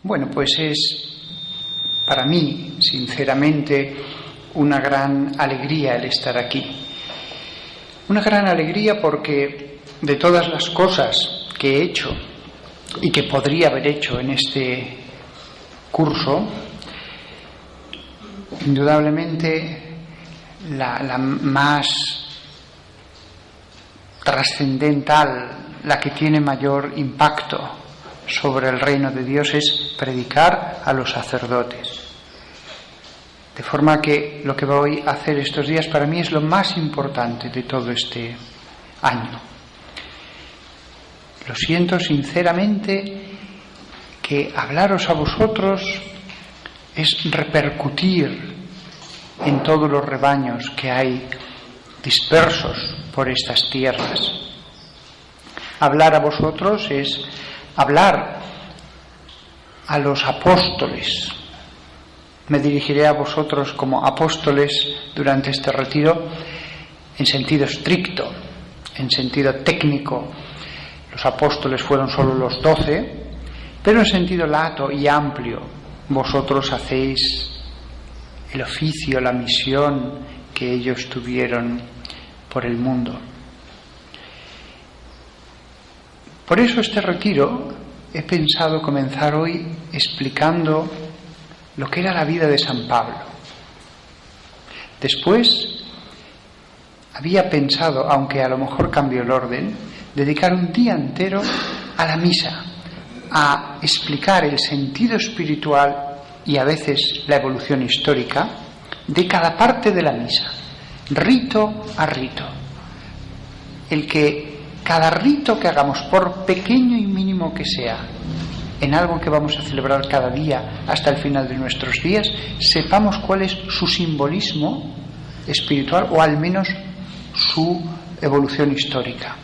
Bueno, pues es para mí, sinceramente, una gran alegría el estar aquí. Una gran alegría porque de todas las cosas que he hecho y que podría haber hecho en este curso, indudablemente la más trascendental, la que tiene mayor impacto sobre el reino de Dios es predicar a los sacerdotes. De forma que lo que voy a hacer estos días para mí es lo más importante de todo este año. Lo siento sinceramente que hablaros a vosotros es repercutir en todos los rebaños que hay dispersos por estas tierras. Hablar a vosotros es hablar a los apóstoles. Me dirigiré a vosotros como apóstoles durante este retiro en sentido estricto, en sentido técnico. Los apóstoles fueron solo los 12, pero en sentido lato y amplio, vosotros hacéis el oficio, la misión que ellos tuvieron por el mundo. Por eso este retiro he pensado comenzar hoy explicando lo que era la vida de San Pablo. Después había pensado, aunque a lo mejor cambió el orden, dedicar un día entero a la misa, a explicar el sentido espiritual y a veces la evolución histórica de cada parte de la misa, rito a rito. Cada rito que hagamos, por pequeño y mínimo que sea, en algo que vamos a celebrar cada día hasta el final de nuestros días, sepamos cuál es su simbolismo espiritual o al menos su evolución histórica.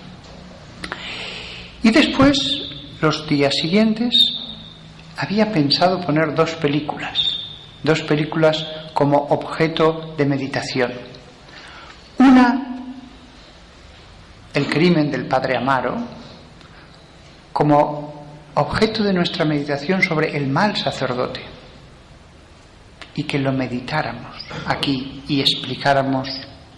Y después, los días siguientes, había pensado poner dos películas como objeto de meditación. Una, El crimen del padre Amaro, como objeto de nuestra meditación sobre el mal sacerdote, y que lo meditáramos aquí y explicáramos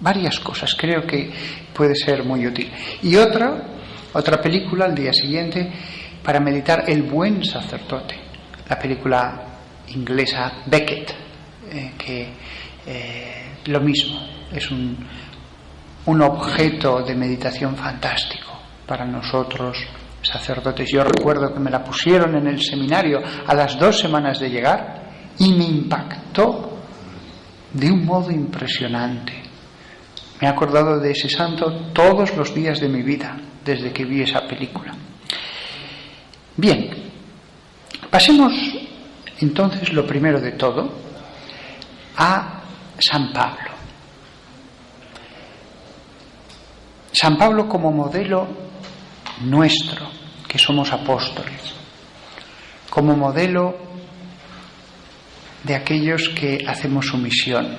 varias cosas. Creo que puede ser muy útil. Y otra película al día siguiente para meditar el buen sacerdote, la película inglesa Becket, que lo mismo, es un objeto de meditación fantástico para nosotros sacerdotes. Yo recuerdo que me la pusieron en el seminario a las 2 semanas de llegar y me impactó de un modo impresionante. Me he acordado de ese santo todos los días de mi vida desde que vi esa película. Bien, pasemos entonces, lo primero de todo, a San Pablo. San Pablo como modelo nuestro, que somos apóstoles, como modelo de aquellos que hacemos su misión.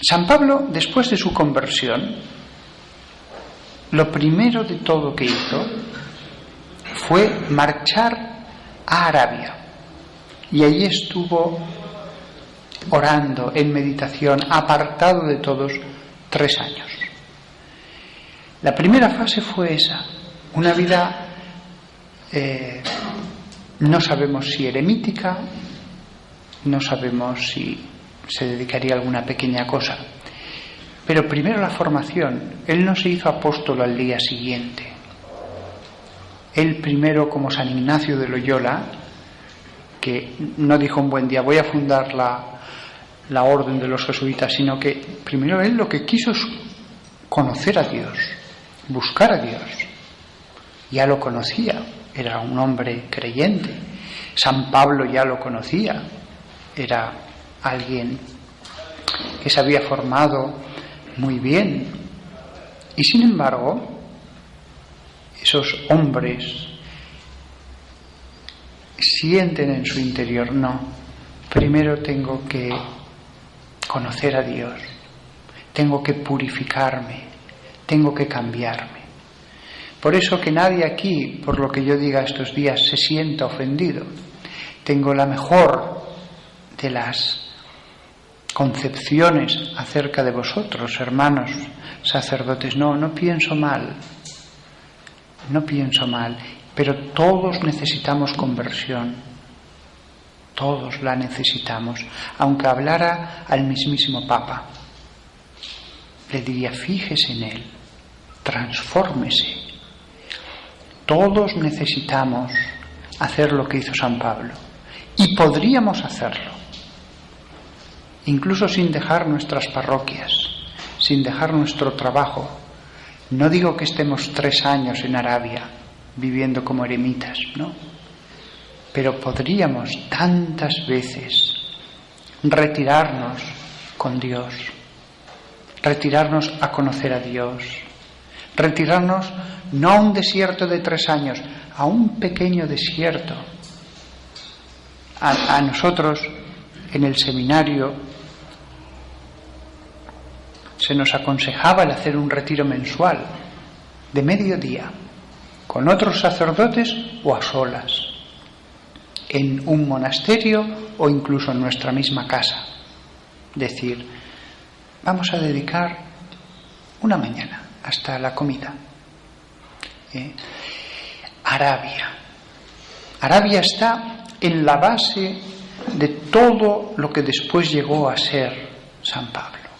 San Pablo, después de su conversión, lo primero de todo que hizo fue marchar a Arabia, y allí estuvo orando en meditación, apartado de todos, 3 años. La primera fase fue esa, una vida, no sabemos si eremítica, no sabemos si se dedicaría a alguna pequeña cosa, pero primero la formación. Él no se hizo apóstol al día siguiente. Él primero, como San Ignacio de Loyola, que no dijo un buen día voy a fundar la orden de los jesuitas, sino que primero él lo que quiso es conocer a Dios, buscar a Dios. Ya lo conocía, era un hombre creyente. San Pablo ya lo conocía, era alguien que se había formado muy bien. Y sin embargo, esos hombres sienten en su interior, no, primero tengo que conocer a Dios, tengo que purificarme, tengo que cambiarme. Por eso que nadie aquí, por lo que yo diga estos días, se sienta ofendido. Tengo la mejor de las concepciones acerca de vosotros, hermanos sacerdotes. No pienso mal, pero todos necesitamos conversión, todos la necesitamos. Aunque hablara al mismísimo Papa, le diría: fíjese en él, transfórmese. Todos necesitamos hacer lo que hizo San Pablo, y podríamos hacerlo, incluso sin dejar nuestras parroquias, sin dejar nuestro trabajo. No digo que estemos 3 años en Arabia viviendo como eremitas, no, pero podríamos tantas veces retirarnos con Dios, retirarnos a conocer a Dios, retirarnos no a un desierto de 3 años, a un pequeño desierto. A nosotros en el seminario se nos aconsejaba el hacer un retiro mensual de mediodía con otros sacerdotes o a solas, en un monasterio o incluso en nuestra misma casa. Decir: vamos a dedicar una mañana hasta la comida. Arabia está en la base de todo lo que después llegó a ser San Pablo,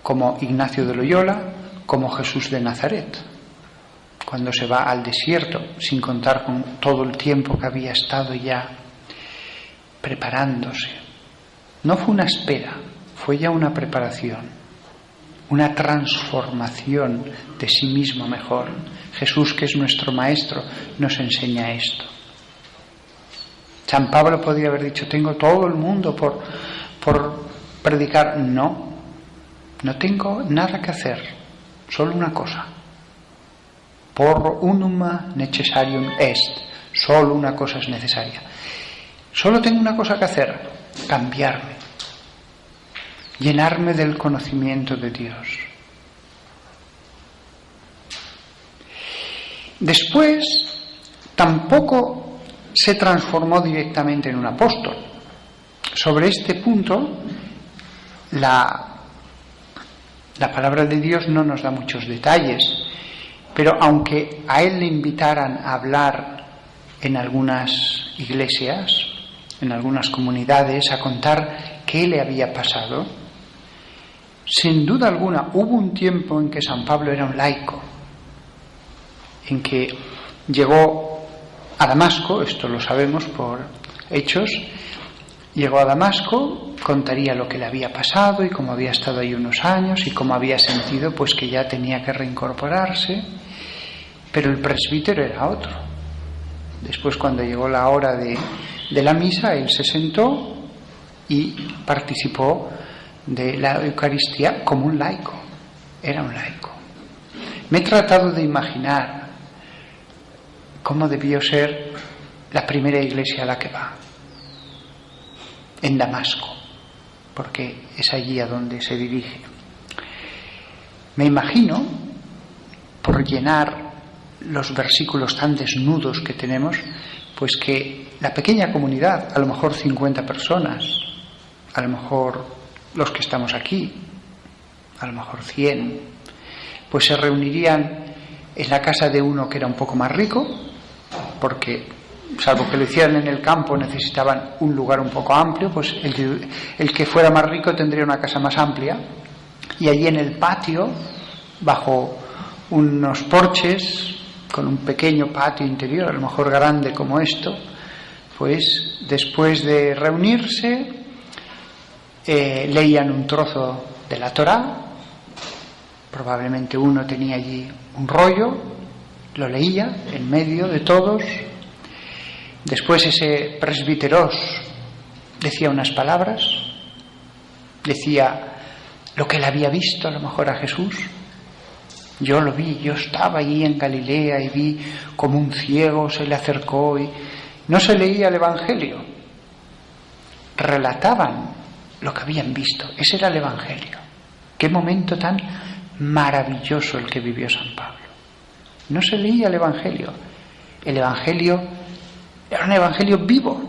como Ignacio de Loyola, como Jesús de Nazaret, cuando se va al desierto, sin contar con todo el tiempo que había estado ya preparándose. No fue una espera, fue ya una preparación, una transformación de sí mismo mejor. Jesús, que es nuestro Maestro, nos enseña esto. San Pablo podría haber dicho: tengo todo el mundo por predicar. No tengo nada que hacer, solo una cosa. Por unum necessarium est, solo una cosa es necesaria. Solo tengo una cosa que hacer: cambiarme, llenarme del conocimiento de Dios. Después tampoco se transformó directamente en un apóstol. Sobre este punto la palabra de Dios no nos da muchos detalles, pero aunque a él le invitaran a hablar en algunas iglesias, en algunas comunidades, a contar qué le había pasado, sin duda alguna hubo un tiempo en que San Pablo era un laico, en que llegó a Damasco, esto lo sabemos por hechos, llegó a Damasco, contaría lo que le había pasado y cómo había estado ahí unos años y cómo había sentido pues que ya tenía que reincorporarse, pero el presbítero era otro. Después, cuando llegó la hora de la misa, él se sentó y participó de la Eucaristía como un laico, era un laico. Me he tratado de imaginar cómo debió ser la primera iglesia a la que va, en Damasco, porque es allí a donde se dirige. Me imagino, por llenar los versículos tan desnudos que tenemos, pues que la pequeña comunidad, a lo mejor 50 personas, a lo mejor los que estamos aquí, a lo mejor 100, pues se reunirían en la casa de uno que era un poco más rico, porque salvo que lo hicieran en el campo necesitaban un lugar un poco amplio, pues el que fuera más rico tendría una casa más amplia, y allí en el patio, bajo unos porches, con un pequeño patio interior, a lo mejor grande como esto, pues después de reunirse leían un trozo de la Torá. Probablemente uno tenía allí un rollo, lo leía en medio de todos. Después ese presbíteros decía unas palabras, decía lo que él había visto a lo mejor a Jesús. Yo lo vi, yo estaba allí en Galilea y vi como un ciego se le acercó, y no se leía el Evangelio, relataban lo que habían visto. Ese era el Evangelio. Qué momento tan maravilloso el que vivió San Pablo. No se leía el Evangelio. El Evangelio era un Evangelio vivo.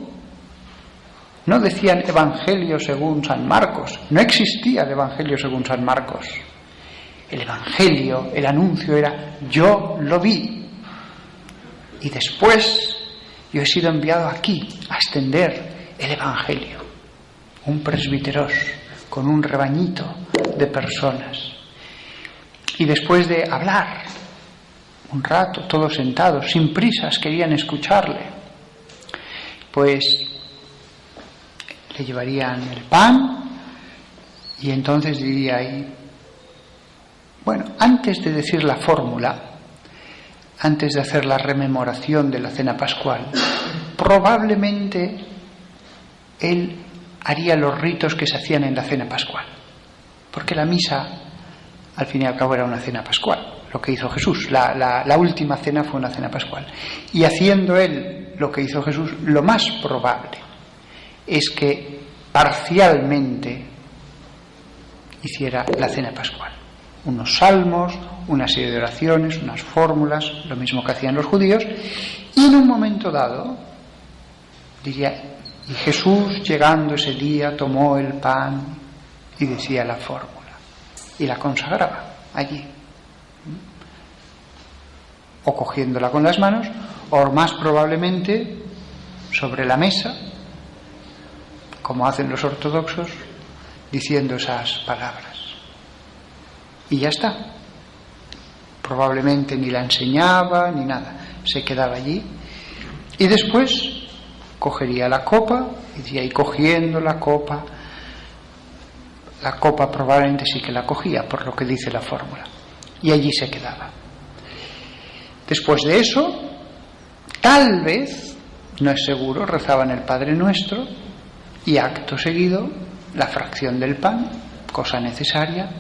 No decían Evangelio según San Marcos. No existía el Evangelio según San Marcos. El Evangelio, el anuncio era: yo lo vi. Y después yo he sido enviado aquí a extender el Evangelio. Un presbíteros con un rebañito de personas. Y después de hablar un rato, todos sentados, sin prisas, querían escucharle, pues le llevarían el pan y entonces diría ahí, bueno, antes de decir la fórmula, antes de hacer la rememoración de la cena pascual, probablemente él haría los ritos que se hacían en la cena pascual, porque la misa al fin y al cabo era una cena pascual. Lo que hizo Jesús, la última cena fue una cena pascual, y haciendo él lo que hizo Jesús, lo más probable es que parcialmente hiciera la cena pascual, unos salmos, una serie de oraciones, unas fórmulas, lo mismo que hacían los judíos, y en un momento dado diría: y Jesús, llegando ese día, tomó el pan y decía la fórmula y la consagraba allí, o cogiéndola con las manos, o más probablemente sobre la mesa, como hacen los ortodoxos, diciendo esas palabras. Y ya está. Probablemente ni la enseñaba ni nada, se quedaba allí y después cogería la copa y de ahí cogiendo la copa probablemente sí que la cogía, por lo que dice la fórmula, y allí se quedaba. Después de eso, tal vez, no es seguro, rezaban el Padre Nuestro y acto seguido la fracción del pan, cosa necesaria,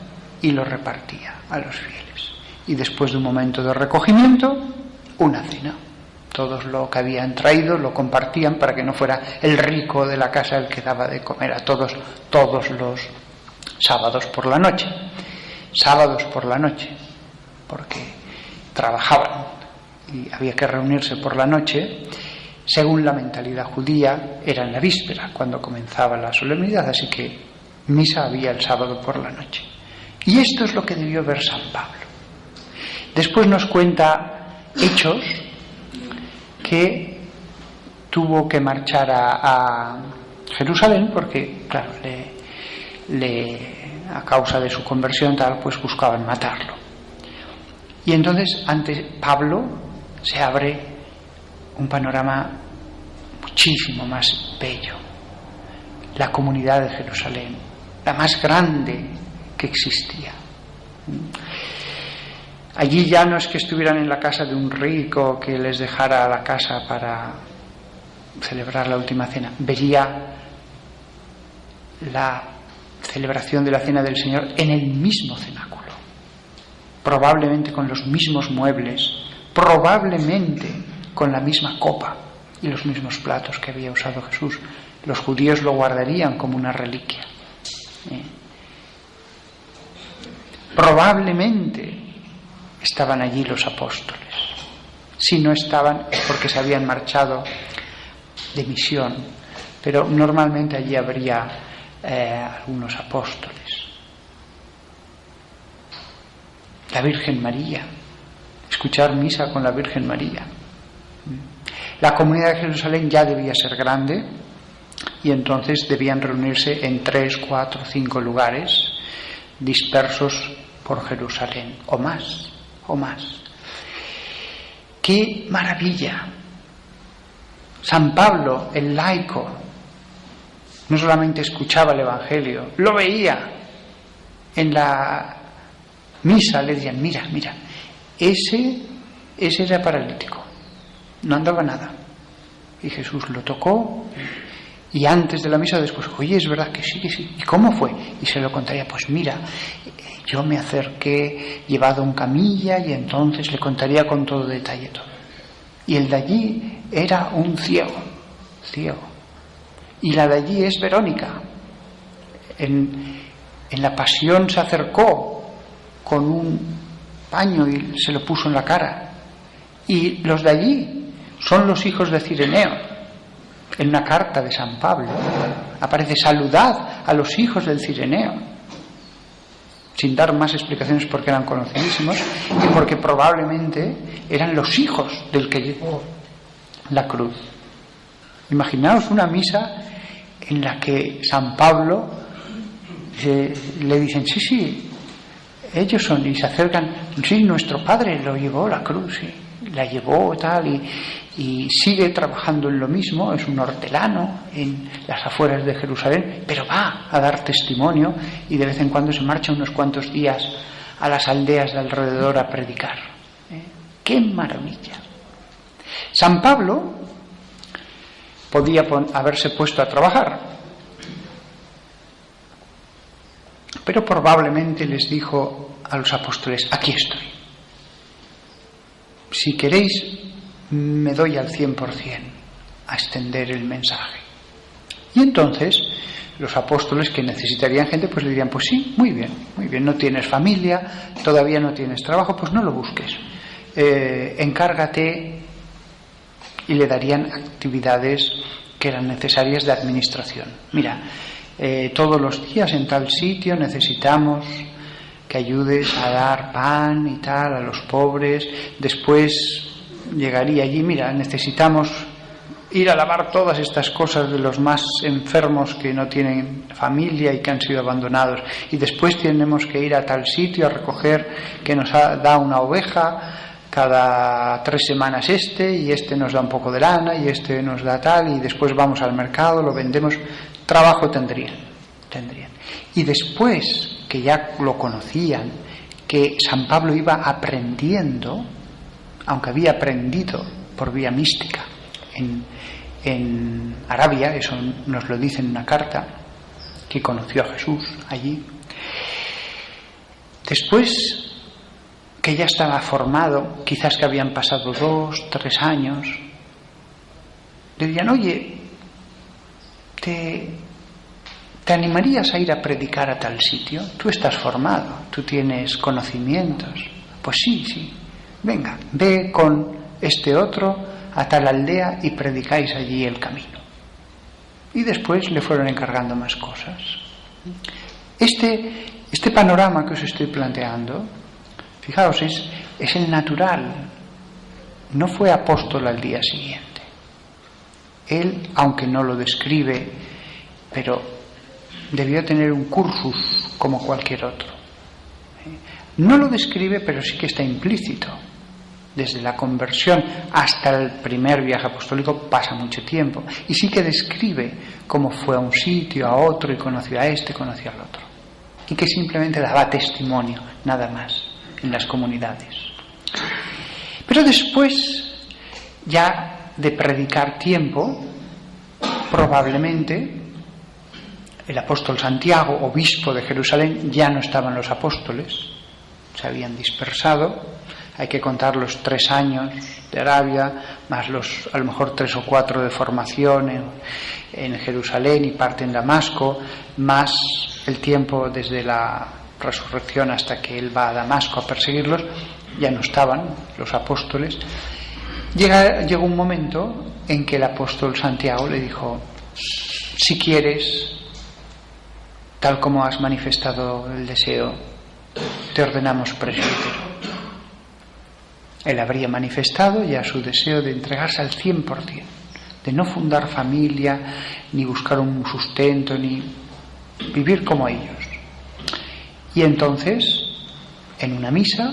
y lo repartía a los fieles. Y después de un momento de recogimiento, una cena. Todos lo que habían traído lo compartían para que no fuera el rico de la casa el que daba de comer a todos los sábados por la noche. Sábados por la noche, porque trabajaban y había que reunirse por la noche. Según la mentalidad judía, era en la víspera cuando comenzaba la solemnidad, así que misa había el sábado por la noche. Y esto es lo que debió ver San Pablo. Después nos cuenta Hechos que tuvo que marchar a Jerusalén porque, claro, a causa de su conversión tal, pues buscaban matarlo. Y entonces ante Pablo se abre un panorama muchísimo más bello. La comunidad de Jerusalén, la más grande que existía. Allí ya no es que estuvieran en la casa de un rico que les dejara la casa para celebrar la última cena. Vería la celebración de la cena del Señor en el mismo cenáculo, probablemente con los mismos muebles, probablemente con la misma copa y los mismos platos que había usado Jesús. Los judíos lo guardarían como una reliquia. Probablemente estaban allí los apóstoles. Si no estaban es porque se habían marchado de misión, pero normalmente allí habría algunos apóstoles. La Virgen María, escuchar misa con la Virgen María. La comunidad de Jerusalén ya debía ser grande y entonces debían reunirse en 3, 4, 5 lugares dispersos por Jerusalén, o más. ¡Qué maravilla! San Pablo, el laico, no solamente escuchaba el Evangelio, lo veía. En la misa le decían: mira, ese era paralítico, no andaba nada. Y Jesús lo tocó, y antes de la misa, después: oye, es verdad que sí. ¿Y cómo fue? Y se lo contaría: pues mira, yo me acerqué llevado en camilla, y entonces le contaría con todo detalle todo. Y el de allí era un ciego. Y la de allí es Verónica. En la pasión se acercó con un paño y se lo puso en la cara. Y los de allí son los hijos de Cireneo. En una carta de San Pablo aparece: saludad a los hijos del Cireneo, sin dar más explicaciones porque eran conocidísimos y porque probablemente eran los hijos del que llevó la cruz. Imaginaos una misa en la que San Pablo le dicen: sí, ellos son, y se acercan: sí, nuestro padre lo llevó la cruz, sí, la llevó tal, y sigue trabajando en lo mismo, es un hortelano en las afueras de Jerusalén, pero va a dar testimonio y de vez en cuando se marcha unos cuantos días a las aldeas de alrededor a predicar. ¡Qué maravilla! San Pablo podía haberse puesto a trabajar, pero probablemente les dijo a los apóstoles: aquí estoy, si queréis me doy al 100% a extender el mensaje. Y entonces los apóstoles, que necesitarían gente, pues le dirían: pues sí, muy bien, no tienes familia, todavía no tienes trabajo, pues no lo busques, encárgate, y le darían actividades que eran necesarias de administración. Mira, todos los días en tal sitio necesitamos que ayudes a dar pan y tal a los pobres. Después llegaría allí: mira, necesitamos ir a lavar todas estas cosas de los más enfermos que no tienen familia y que han sido abandonados, y después tenemos que ir a tal sitio a recoger que nos da una oveja cada 3 semanas y este nos da un poco de lana y este nos da tal, y después vamos al mercado, lo vendemos. Trabajo tendrían. Y después que ya lo conocían, que San Pablo iba aprendiendo, aunque había aprendido por vía mística en Arabia, eso nos lo dice en una carta, que conoció a Jesús allí. Después que ya estaba formado, quizás que habían pasado 2, 3 años, le dirían: oye, ¿te animarías a ir a predicar a tal sitio? Tú estás formado, tú tienes conocimientos. Pues sí, venga, ve con este otro a tal aldea y predicáis allí el camino. Y después le fueron encargando más cosas. Este panorama que os estoy planteando, fijaos, es el natural. No fue apóstol al día siguiente. Él, aunque no lo describe, pero debió tener un cursus como cualquier otro. No lo describe, pero sí que está implícito. Desde la conversión hasta el primer viaje apostólico pasa mucho tiempo. Y sí que describe cómo fue a un sitio, a otro, y conoció a este, conoció al otro. Y que simplemente daba testimonio, nada más, en las comunidades. Pero después, ya de predicar tiempo, probablemente el apóstol Santiago, obispo de Jerusalén, ya no estaban los apóstoles, se habían dispersado. Hay que contar los 3 años de Arabia, más a lo mejor 3 o 4 de formación en Jerusalén y parte en Damasco, más el tiempo desde la resurrección hasta que él va a Damasco a perseguirlos. Ya no estaban los apóstoles. Llegó un momento en que el apóstol Santiago le dijo: si quieres, tal como has manifestado el deseo, te ordenamos presbítero. Él habría manifestado ya su deseo de entregarse al 100%, de no fundar familia, ni buscar un sustento, ni vivir como ellos. Y entonces, en una misa,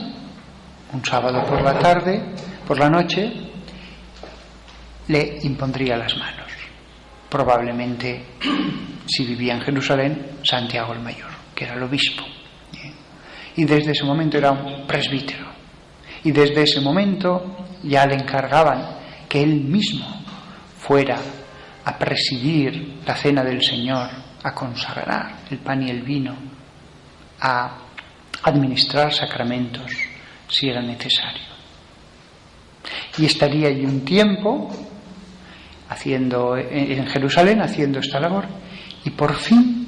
un sábado por la tarde, por la noche, le impondría las manos. Probablemente, si vivía en Jerusalén, Santiago el Mayor, que era el obispo. Y desde ese momento era un presbítero. Y desde ese momento ya le encargaban que él mismo fuera a presidir la cena del Señor, a consagrar el pan y el vino, a administrar sacramentos si era necesario. Y estaría allí un tiempo en Jerusalén haciendo esta labor, y por fin,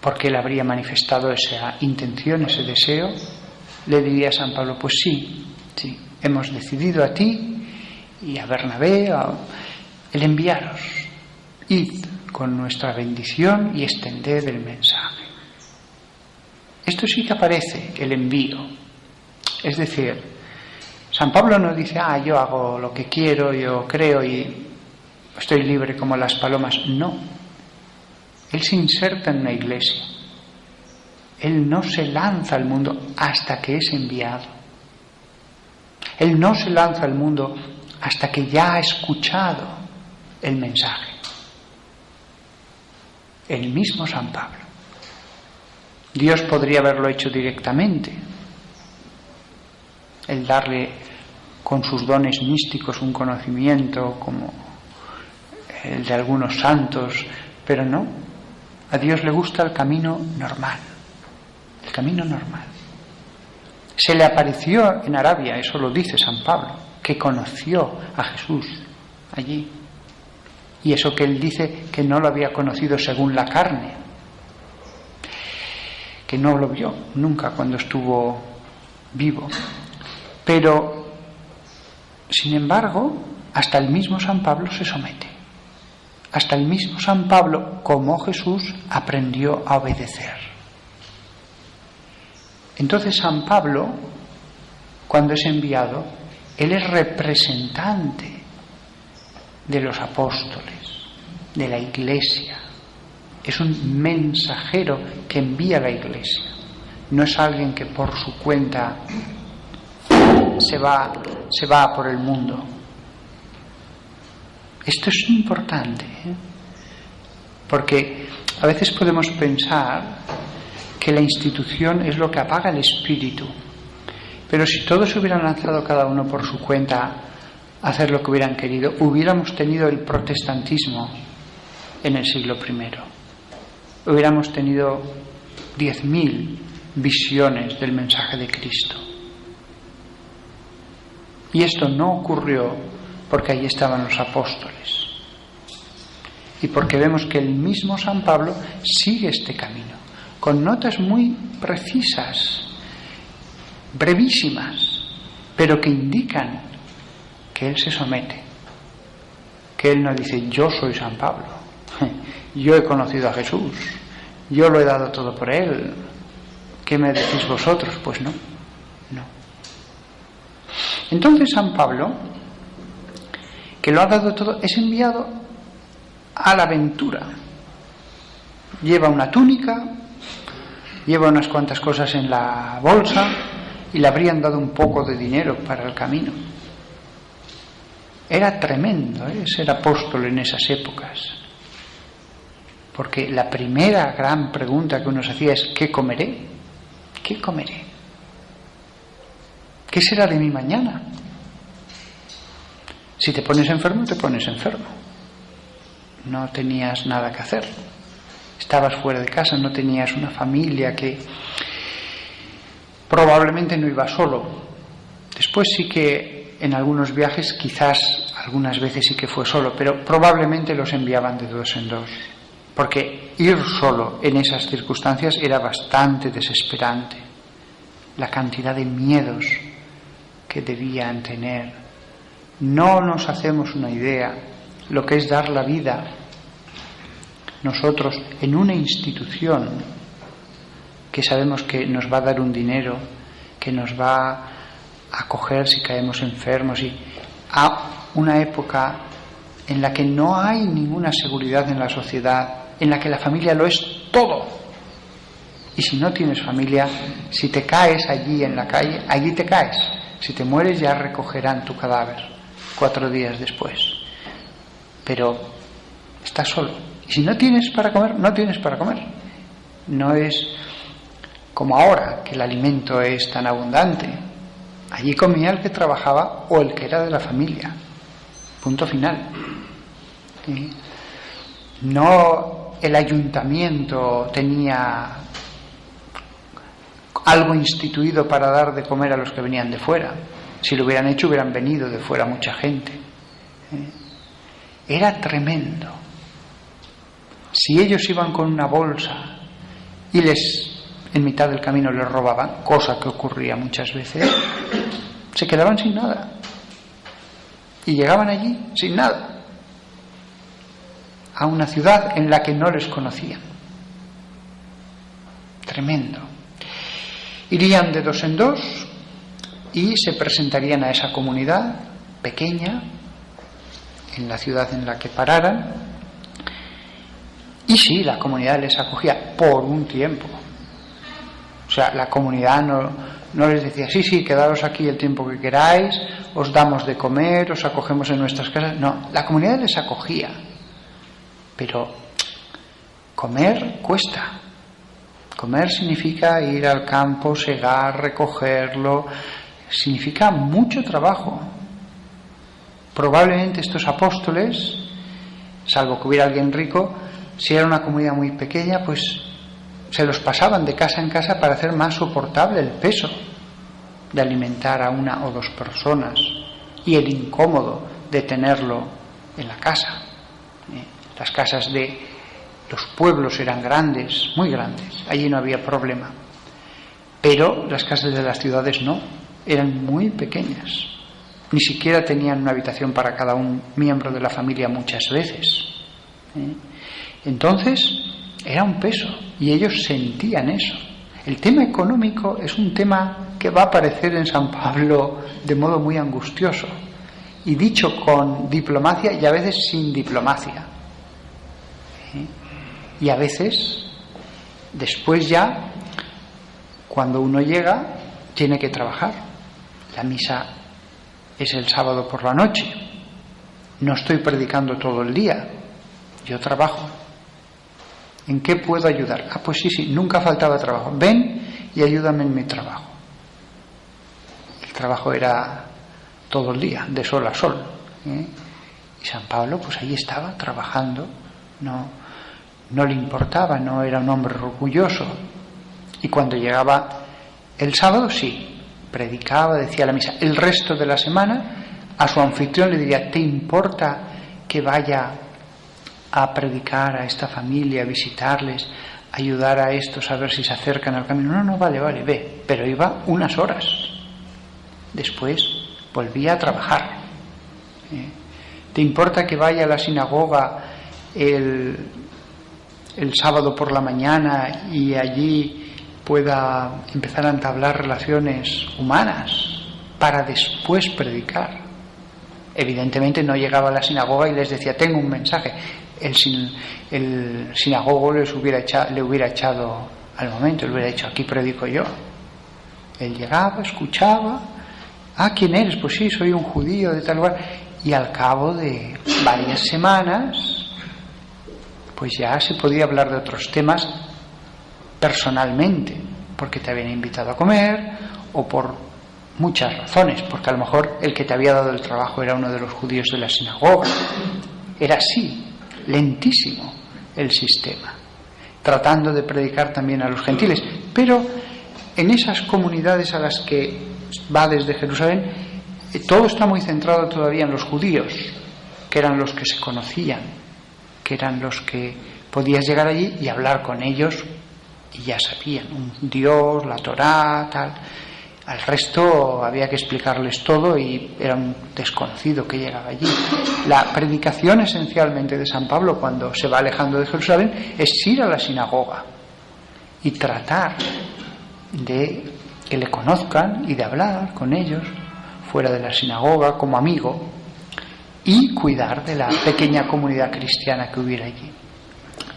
porque él habría manifestado esa intención, ese deseo, le diría a San Pablo, pues sí, hemos decidido a ti y a Bernabé el enviaros. Id con nuestra bendición y extended el mensaje. Esto sí que aparece, el envío. Es decir, San Pablo no dice, yo hago lo que quiero, yo creo y estoy libre como las palomas. No. Él se inserta en una iglesia. Él no se lanza al mundo hasta que es enviado. Él no se lanza al mundo hasta que ya ha escuchado el mensaje. El mismo San Pablo. Dios podría haberlo hecho directamente. El darle con sus dones místicos un conocimiento como el de algunos santos, pero no. A Dios le gusta el camino normal. El camino normal. Se le apareció en Arabia, eso lo dice San Pablo, que conoció a Jesús allí. Y eso que él dice que no lo había conocido según la carne, que no lo vio nunca cuando estuvo vivo. Pero, sin embargo, hasta el mismo San Pablo se somete. Hasta el mismo San Pablo, como Jesús, aprendió a obedecer. Entonces San Pablo, cuando es enviado, él es representante de los apóstoles, de la Iglesia. Es un mensajero que envía a la Iglesia. No es alguien que por su cuenta se va por el mundo. Esto es importante, porque a veces podemos pensar que la institución es lo que apaga el espíritu. Pero si todos se hubieran lanzado cada uno por su cuenta a hacer lo que hubieran querido, hubiéramos tenido el protestantismo en el siglo I. Hubiéramos tenido 10.000 visiones del mensaje de Cristo. Y esto no ocurrió porque allí estaban los apóstoles. Y porque vemos que el mismo San Pablo sigue este camino, con notas muy precisas, brevísimas, pero que indican que él se somete, que él no dice yo soy San Pablo, yo he conocido a Jesús, yo lo he dado todo por él, ¿qué me decís vosotros? Pues no. Entonces San Pablo, que lo ha dado todo, es enviado a la aventura. Lleva una túnica, lleva unas cuantas cosas en la bolsa y le habrían dado un poco de dinero para el camino. Era tremendo ser apóstol en esas épocas, porque la primera gran pregunta que uno se hacía es ¿qué comeré? ¿Qué comeré? ¿Qué será de mí mañana? Si te pones enfermo, te pones enfermo. No tenías nada que hacer. Estabas fuera de casa, no tenías una familia, que probablemente no iba solo. Después sí que en algunos viajes, quizás algunas veces sí que fue solo, pero probablemente los enviaban de dos en dos, porque ir solo en esas circunstancias era bastante desesperante. La cantidad de miedos que debían tener. No nos hacemos una idea lo que es dar la vida nosotros en una institución que sabemos que nos va a dar un dinero, que nos va a acoger si caemos enfermos, y a una época en la que no hay ninguna seguridad en la sociedad, en la que la familia lo es todo. Y si no tienes familia, si te caes allí en la calle, allí te caes. Si te mueres ya recogerán tu cadáver 4 días después. Pero estás solo. Y si no tienes para comer, no tienes para comer. No es como ahora, que el alimento es tan abundante. Allí comía el que trabajaba o el que era de la familia. Punto final. ¿Sí? No el ayuntamiento tenía algo instituido para dar de comer a los que venían de fuera. Si lo hubieran hecho, hubieran venido de fuera mucha gente. Era tremendo. Si ellos iban con una bolsa y les en mitad del camino les robaban, cosa que ocurría muchas veces, se quedaban sin nada. Y llegaban allí sin nada, a una ciudad en la que no les conocían. Tremendo. Irían de dos en dos y se presentarían a esa comunidad pequeña, en la ciudad en la que pararan, y sí, la comunidad les acogía por un tiempo. O sea, la comunidad no les decía, sí, quedaros aquí el tiempo que queráis, os damos de comer, os acogemos en nuestras casas. No, la comunidad les acogía, pero comer cuesta. Comer significa ir al campo, segar, recogerlo, significa mucho trabajo. Probablemente estos apóstoles, salvo que hubiera alguien rico, si era una comunidad muy pequeña, pues se los pasaban de casa en casa para hacer más soportable el peso de alimentar a una o dos personas y el incómodo de tenerlo en la casa. Las casas de los pueblos eran grandes, muy grandes, allí no había problema, pero las casas de las ciudades no, eran muy pequeñas, ni siquiera tenían una habitación para cada un miembro de la familia muchas veces. Entonces era un peso y ellos sentían eso. El tema económico es un tema que va a aparecer en San Pablo de modo muy angustioso y dicho con diplomacia y a veces sin diplomacia. Y a veces, después ya, cuando uno llega, tiene que trabajar. La misa es el sábado por la noche. No estoy predicando todo el día. Yo trabajo. ¿En qué puedo ayudar? Pues sí, nunca faltaba trabajo. Ven y ayúdame en mi trabajo. El trabajo era todo el día, de sol a sol. Y San Pablo, pues ahí estaba trabajando. No le importaba, no era un hombre orgulloso. Y cuando llegaba el sábado, sí, predicaba, decía la misa. El resto de la semana, a su anfitrión le diría, ¿te importa que vaya a predicar a esta familia, a visitarles, ayudar a estos a ver si se acercan al camino? No, vale, ve. Pero iba unas horas. Después volvía a trabajar. ¿Te importa que vaya a la sinagoga el sábado por la mañana y allí pueda empezar a entablar relaciones humanas para después predicar? Evidentemente no llegaba a la sinagoga y les decía, tengo un mensaje. El sinagogo le hubiera echado al momento, le hubiera dicho, aquí predico yo. Él llegaba, escuchaba, ¿quién eres? Pues sí, soy un judío de tal lugar. Y al cabo de varias semanas, pues ya se podía hablar de otros temas personalmente, porque te habían invitado a comer o por muchas razones, porque a lo mejor el que te había dado el trabajo era uno de los judíos de la sinagoga. Era así, lentísimo el sistema, tratando de predicar también a los gentiles. Pero en esas comunidades a las que va desde Jerusalén, todo está muy centrado todavía en los judíos, que eran los que se conocían, que eran los que podías llegar allí y hablar con ellos y ya sabían, un Dios, la Torá, tal. Al resto había que explicarles todo y era un desconocido que llegaba allí. La predicación esencialmente de San Pablo cuando se va alejando de Jerusalén es ir a la sinagoga y tratar de que le conozcan y de hablar con ellos fuera de la sinagoga como amigo y cuidar de la pequeña comunidad cristiana que hubiera allí.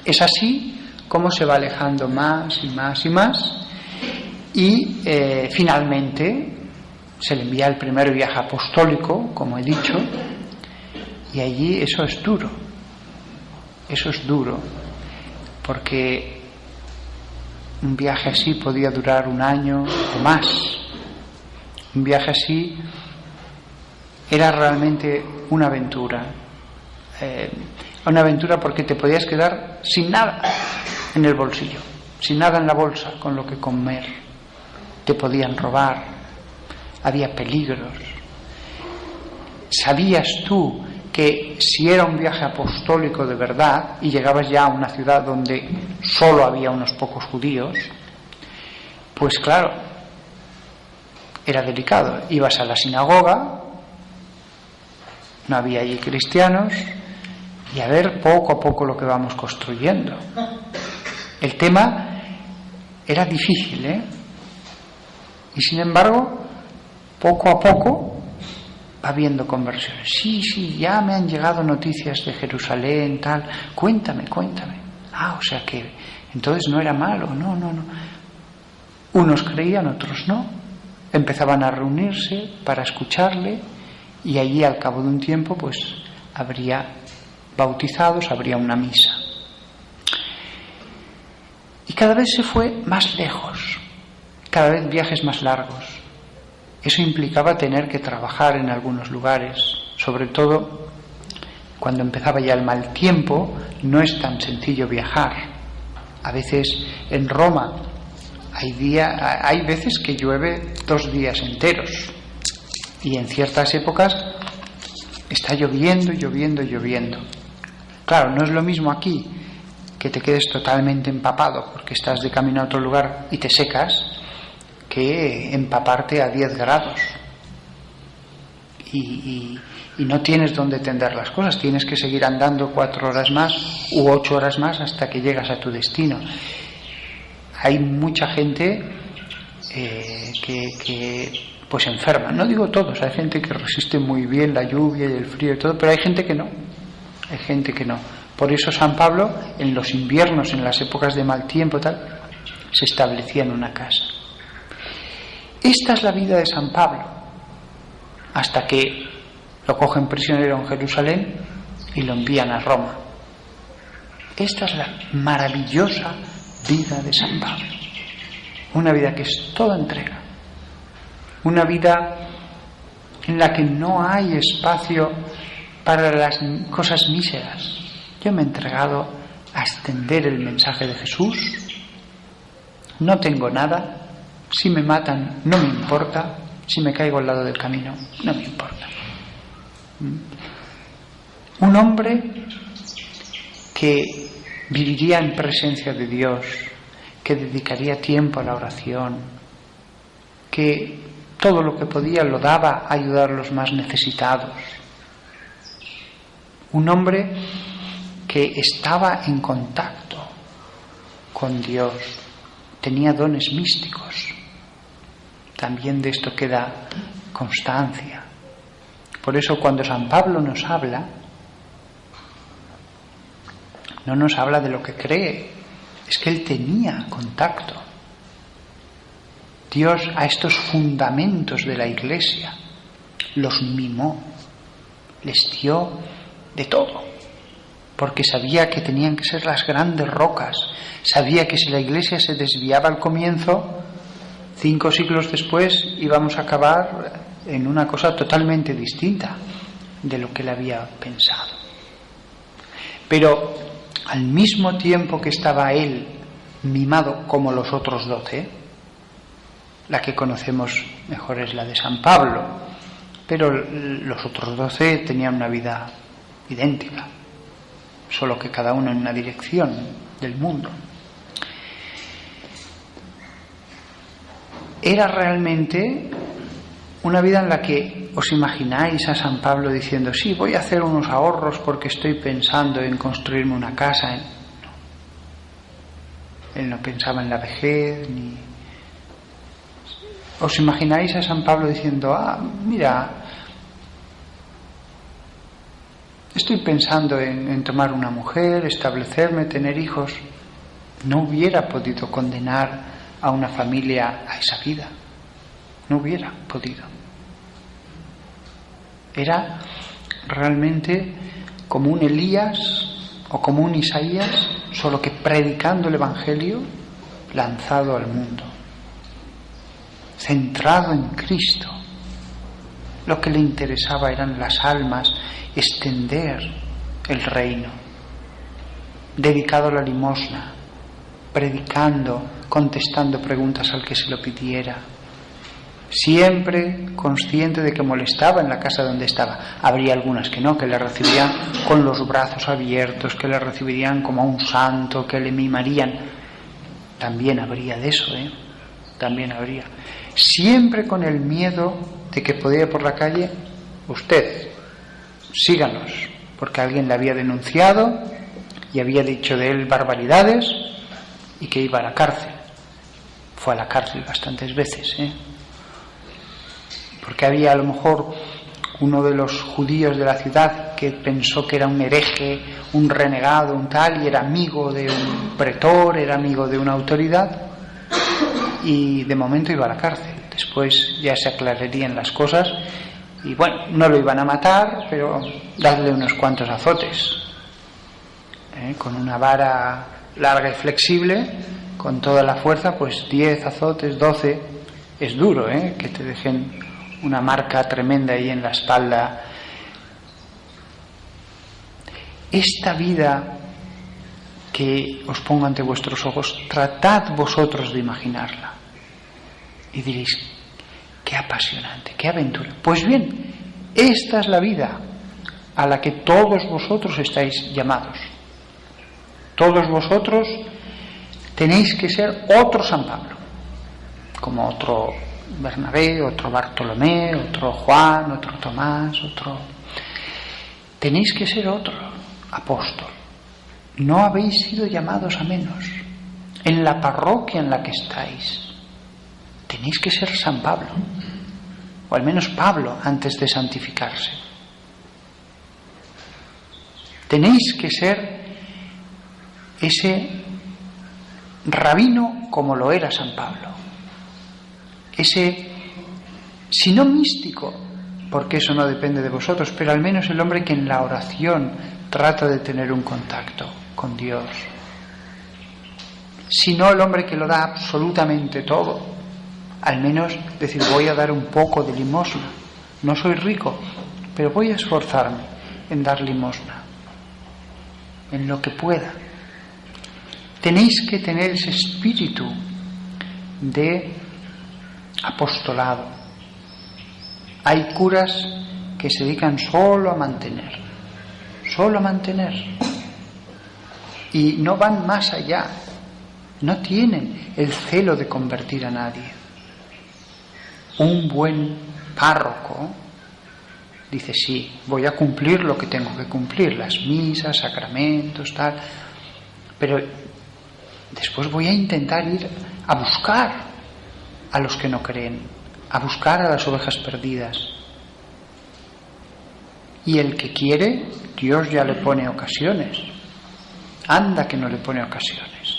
Es así como se va alejando más y más y más y finalmente se le envía el primer viaje apostólico, como he dicho, y allí eso es duro, porque un viaje así podía durar un año o más. Un viaje así era realmente una aventura porque te podías quedar sin nada en el bolsillo, sin nada en la bolsa con lo que comer, te podían robar, había peligros. ¿Sabías tú que si era un viaje apostólico de verdad y llegabas ya a una ciudad donde solo había unos pocos judíos, pues claro, era delicado. Ibas a la sinagoga, no había allí cristianos, y a ver poco a poco lo que vamos construyendo. El tema era difícil, y sin embargo, poco a poco va habiendo conversiones. Sí, ya me han llegado noticias de Jerusalén, tal. Cuéntame. O sea que entonces no era malo, no. Unos creían, otros no. Empezaban a reunirse para escucharle, y allí al cabo de un tiempo pues habría bautizados, habría una misa. Y cada vez se fue más lejos, cada vez viajes más largos. Eso implicaba tener que trabajar en algunos lugares, sobre todo cuando empezaba ya el mal tiempo. No es tan sencillo viajar. A veces en Roma hay veces que llueve 2 días enteros, y en ciertas épocas está lloviendo. Claro, no es lo mismo aquí que te quedes totalmente empapado porque estás de camino a otro lugar y te secas, que empaparte a 10 grados y no tienes dónde tender las cosas. Tienes que seguir andando 4 horas más u 8 horas más hasta que llegas a tu destino. Hay mucha gente que pues enferma. No digo todos, hay gente que resiste muy bien la lluvia y el frío y todo, pero hay gente que no. Por eso San Pablo, en los inviernos, en las épocas de mal tiempo, tal, se establecía en una casa. Esta es la vida de San Pablo, hasta que lo cogen prisionero en Jerusalén y lo envían a Roma. Esta es la maravillosa vida de San Pablo. Una vida que es toda entrega. Una vida en la que no hay espacio para las cosas míseras. Yo me he entregado a extender el mensaje de Jesús. No tengo nada. Si me matan, no me importa. Si me caigo al lado del camino, no me importa. Un hombre que viviría en presencia de Dios, que dedicaría tiempo a la oración, que todo lo que podía lo daba a ayudar a los más necesitados. Un hombre que estaba en contacto con Dios, tenía dones místicos. También de esto queda constancia. Por eso cuando San Pablo nos habla, no nos habla de lo que cree, es que él tenía contacto. Dios a estos fundamentos de la Iglesia los mimó, les dio de todo, porque sabía que tenían que ser las grandes rocas, sabía que si la Iglesia se desviaba al comienzo, 5 siglos después íbamos a acabar en una cosa totalmente distinta de lo que él había pensado. Pero al mismo tiempo que estaba él mimado como los otros 12, la que conocemos mejor es la de San Pablo, pero los otros 12 tenían una vida idéntica, solo que cada uno en una dirección del mundo. Era realmente una vida en la que os imagináis a San Pablo diciendo: sí, voy a hacer unos ahorros porque estoy pensando en construirme una casa. No. Él no pensaba en la vejez ni... ¿Os imagináis a San Pablo diciendo: mira, estoy pensando en tomar una mujer, establecerme, tener hijos? No hubiera podido condenar a una familia a esa vida. No hubiera podido. Era realmente como un Elías o como un Isaías, solo que predicando el Evangelio, lanzado al mundo, centrado en Cristo. Lo que le interesaba eran las almas, extender el reino, dedicado a la limosna, predicando, contestando preguntas al que se lo pidiera, siempre consciente de que molestaba en la casa donde estaba. Habría algunas que no, que le recibirían con los brazos abiertos, que le recibirían como a un santo, que le mimarían. También habría de eso, también habría. Siempre con el miedo de que podía ir por la calle, usted, síganos, porque alguien le había denunciado y había dicho de él barbaridades y que iba a la cárcel. Fue a la cárcel bastantes veces, porque había a lo mejor uno de los judíos de la ciudad que pensó que era un hereje, un renegado, un tal, y era amigo de un pretor, era amigo de una autoridad, y de momento iba a la cárcel. Después ya se aclararían las cosas y bueno, no lo iban a matar, pero darle unos cuantos azotes, con una vara larga y flexible, con toda la fuerza, pues 10 azotes, 12, es duro, que te dejen una marca tremenda ahí en la espalda. Esta vida que os pongo ante vuestros ojos, tratad vosotros de imaginarla y diréis, qué apasionante, qué aventura. Pues bien, esta es la vida a la que todos vosotros estáis llamados. Todos vosotros tenéis que ser otro San Pablo, como otro Bernabé, otro Bartolomé, otro Juan, otro Tomás, otro. Tenéis que ser otro apóstol. No habéis sido llamados a menos. En la parroquia en la que estáis, tenéis que ser San Pablo, o al menos Pablo antes de santificarse. Tenéis que ser ese rabino como lo era San Pablo, ese, si no místico, porque eso no depende de vosotros, pero al menos el hombre que en la oración trata de tener un contacto con Dios, si no el hombre que lo da absolutamente todo, al menos decir, voy a dar un poco de limosna, no soy rico, pero voy a esforzarme en dar limosna, en lo que pueda. Tenéis que tener ese espíritu de apostolado. Hay curas que se dedican solo a mantener, y no van más allá, no tienen el celo de convertir a nadie. Un buen párroco dice, sí, voy a cumplir lo que tengo que cumplir, las misas, sacramentos, tal, pero después voy a intentar ir a buscar a los que no creen, a buscar a las ovejas perdidas. Y el que quiere, Dios ya le pone ocasiones. Anda que no le pone ocasiones.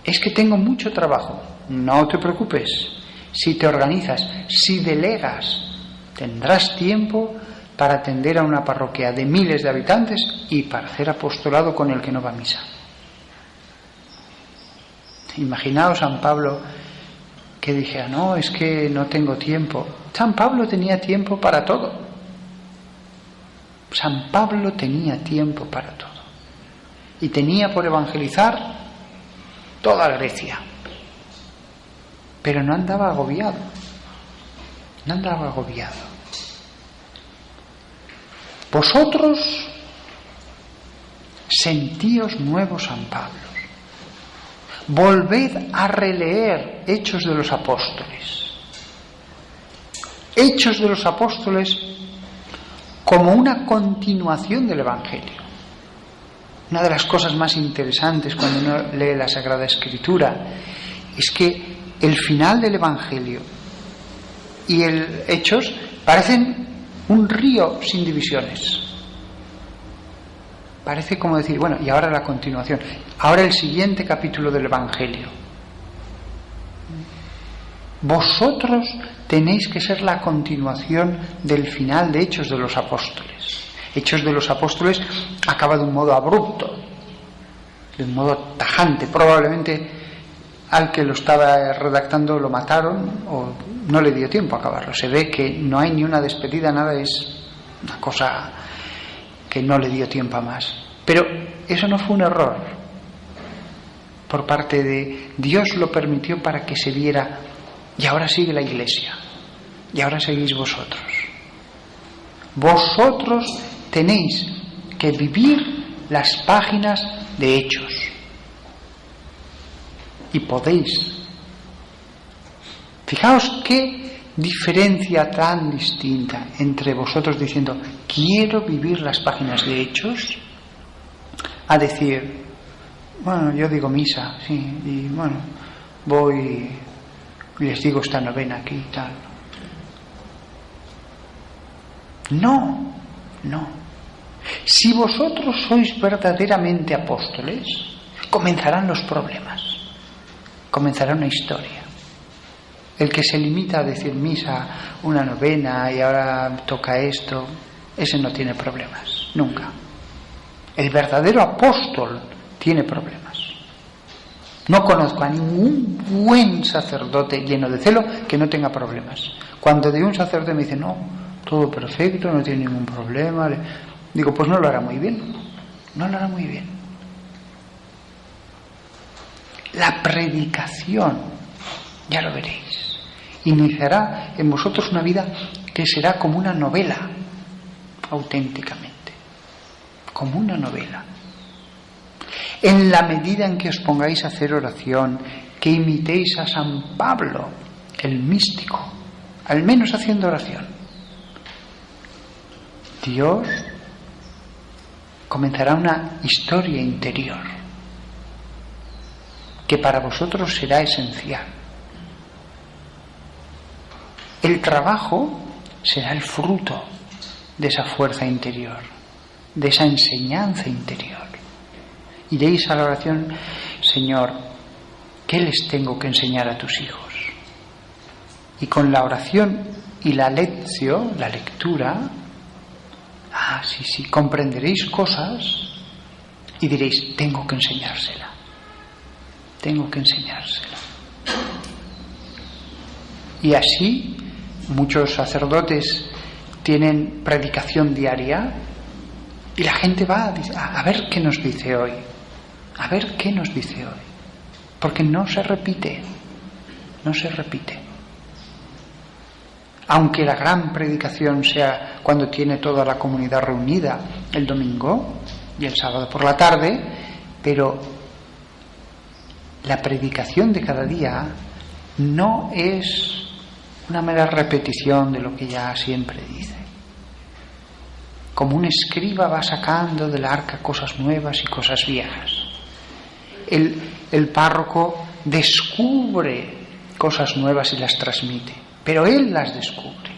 Es que tengo mucho trabajo. No te preocupes. Si te organizas, si delegas, tendrás tiempo para atender a una parroquia de miles de habitantes y para hacer apostolado con el que no va a misa. Imaginaos San Pablo que dijera, no, es que no tengo tiempo. San Pablo tenía tiempo para todo. San Pablo tenía tiempo para todo. Y tenía por evangelizar toda Grecia. Pero no andaba agobiado. Vosotros sentíos nuevos San Pablo. Volved a releer Hechos de los Apóstoles. Hechos de los Apóstoles como una continuación del Evangelio. Una de las cosas más interesantes cuando uno lee la Sagrada Escritura es que el final del Evangelio y el Hechos parecen un río sin divisiones. Parece como decir, bueno, y ahora la continuación, ahora el siguiente capítulo del Evangelio. Vosotros tenéis que ser la continuación del final de Hechos de los Apóstoles. Hechos de los Apóstoles acaba de un modo abrupto, de un modo tajante. Probablemente al que lo estaba redactando lo mataron o no le dio tiempo a acabarlo. Se ve que no hay ni una despedida, nada, es una cosa que no le dio tiempo a más. Pero eso no fue un error por parte de Dios, lo permitió para que se viera, y ahora sigue la Iglesia, y ahora seguís vosotros. Vosotros tenéis que vivir las páginas de Hechos. y podéis. Fijaos qué diferencia tan distinta entre vosotros diciendo quiero vivir las páginas de Hechos, a decir, bueno, yo digo misa, sí, y bueno, voy y les digo esta novena aquí y tal. No. Si vosotros sois verdaderamente apóstoles, comenzarán los problemas, comenzará una historia. El que se limita a decir misa, una novena y ahora toca esto, ese no tiene problemas, nunca. El verdadero apóstol tiene problemas. No conozco a ningún buen sacerdote lleno de celo que no tenga problemas. Cuando de un sacerdote me dice, no, todo perfecto, no tiene ningún problema, digo, pues no lo hará muy bien, no lo hará muy bien. La predicación, ya lo veréis, iniciará en vosotros una vida que será como una novela, auténticamente, como una novela. En la medida en que os pongáis a hacer oración, que imitéis a San Pablo, el místico, al menos haciendo oración, Dios comenzará una historia interior que para vosotros será esencial. El trabajo será el fruto de esa fuerza interior, de esa enseñanza interior. Iréis a la oración, Señor, ¿qué les tengo que enseñar a tus hijos? Y con la oración y la lección, la lectura, comprenderéis cosas y diréis, tengo que enseñársela. Y así muchos sacerdotes tienen predicación diaria y la gente va a ver qué nos dice hoy, porque no se repite. Aunque la gran predicación sea cuando tiene toda la comunidad reunida el domingo y el sábado por la tarde, pero la predicación de cada día no es una mera repetición de lo que ya siempre dice. Como un escriba va sacando del arca cosas nuevas y cosas viejas. El párroco descubre cosas nuevas y las transmite, pero él las descubre.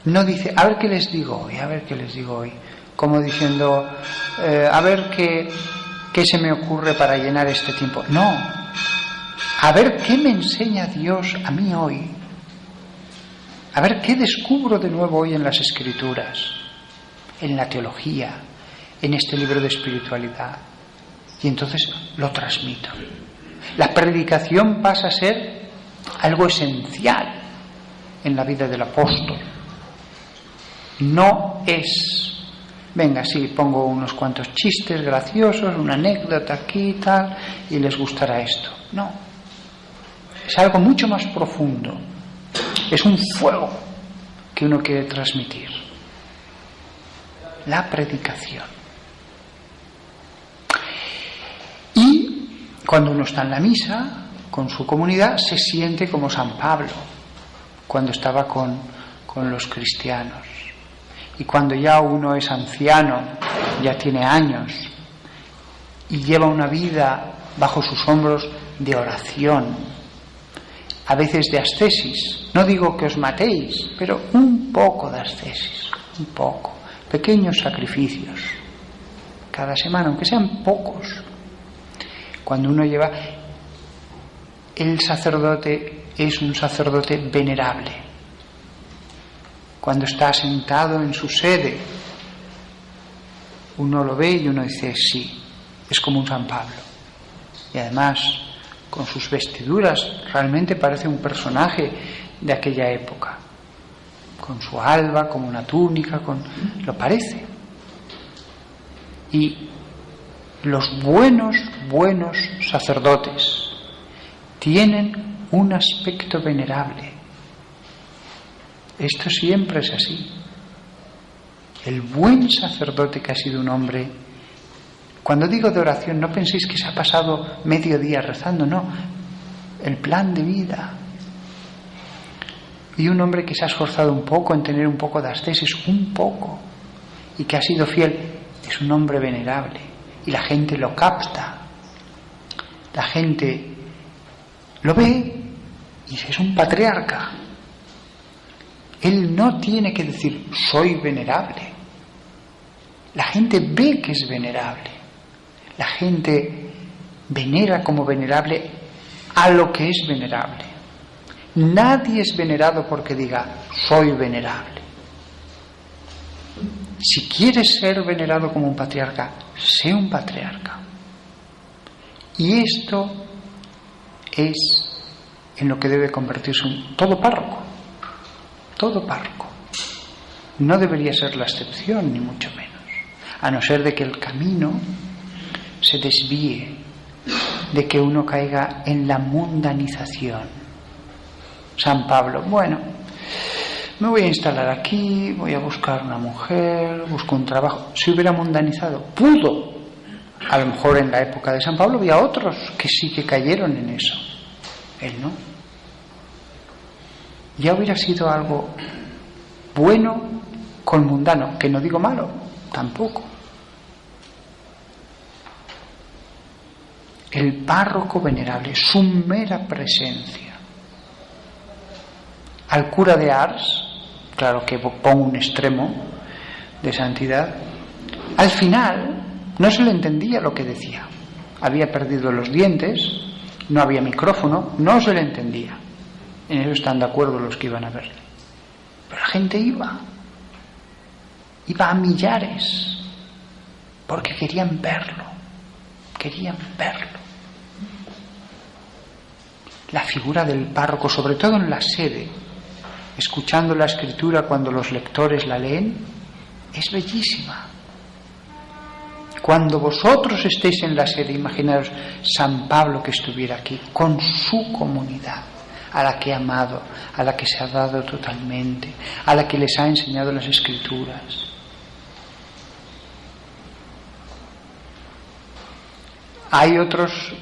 No dice, a ver qué les digo hoy, como diciendo, a ver qué se me ocurre para llenar este tiempo. No, a ver qué me enseña Dios a mí hoy, a ver qué descubro de nuevo hoy en las Escrituras, en la teología, en este libro de espiritualidad, y entonces lo transmito. La predicación pasa a ser algo esencial en la vida del apóstol. No es, venga, sí, pongo unos cuantos chistes graciosos, una anécdota aquí y tal, y les gustará esto. No, es algo mucho más profundo. Es un fuego que uno quiere transmitir. La predicación. Y cuando uno está en la misa, con su comunidad, se siente como San Pablo, cuando estaba con los cristianos. Y cuando ya uno es anciano, ya tiene años, y lleva una vida bajo sus hombros de oración, a veces de ascesis. No digo que os matéis, pero un poco de ascesis, un poco. Pequeños sacrificios cada semana, aunque sean pocos. Cuando uno lleva, el sacerdote es un sacerdote venerable. Cuando está sentado en su sede, uno lo ve y uno dice, sí, es como un San Pablo. Y además, con sus vestiduras, realmente parece un personaje de aquella época. Con su alba, como una túnica, lo parece. Y los buenos sacerdotes tienen un aspecto venerable. Esto siempre es así. El buen sacerdote que ha sido un hombre, cuando digo de oración, no penséis que se ha pasado medio día rezando, no, el plan de vida. Y un hombre que se ha esforzado un poco en tener un poco de ascesis, un poco, y que ha sido fiel, es un hombre venerable. Y la gente lo capta. La gente lo ve y dice, es un patriarca. Él no tiene que decir, soy venerable. La gente ve que es venerable. La gente venera como venerable a lo que es venerable. Nadie es venerado porque diga, soy venerable. Si quieres ser venerado como un patriarca, sé un patriarca. Y esto es en lo que debe convertirse todo párroco. Todo párroco. No debería ser la excepción, ni mucho menos. A no ser de que el camino se desvíe, de que uno caiga en la mundanización. San Pablo, bueno, me voy a instalar aquí, voy a buscar una mujer, busco un trabajo. Si hubiera mundanizado, pudo. A lo mejor en la época de San Pablo había otros que sí que cayeron en eso. Él no. Ya hubiera sido algo bueno con mundano, que no digo malo, tampoco. El párroco venerable, su mera presencia. Al cura de Ars, claro que pongo un extremo de santidad, al final no se le entendía lo que decía. Había perdido los dientes, no había micrófono, no se le entendía. En eso están de acuerdo los que iban a verle. Pero la gente iba a millares, porque querían verlo. La figura del párroco, sobre todo en la sede, escuchando la escritura cuando los lectores la leen, es bellísima. Cuando vosotros estéis en la sede, imaginaros San Pablo que estuviera aquí, con su comunidad, a la que ha amado, a la que se ha dado totalmente, a la que les ha enseñado las escrituras. Hay otros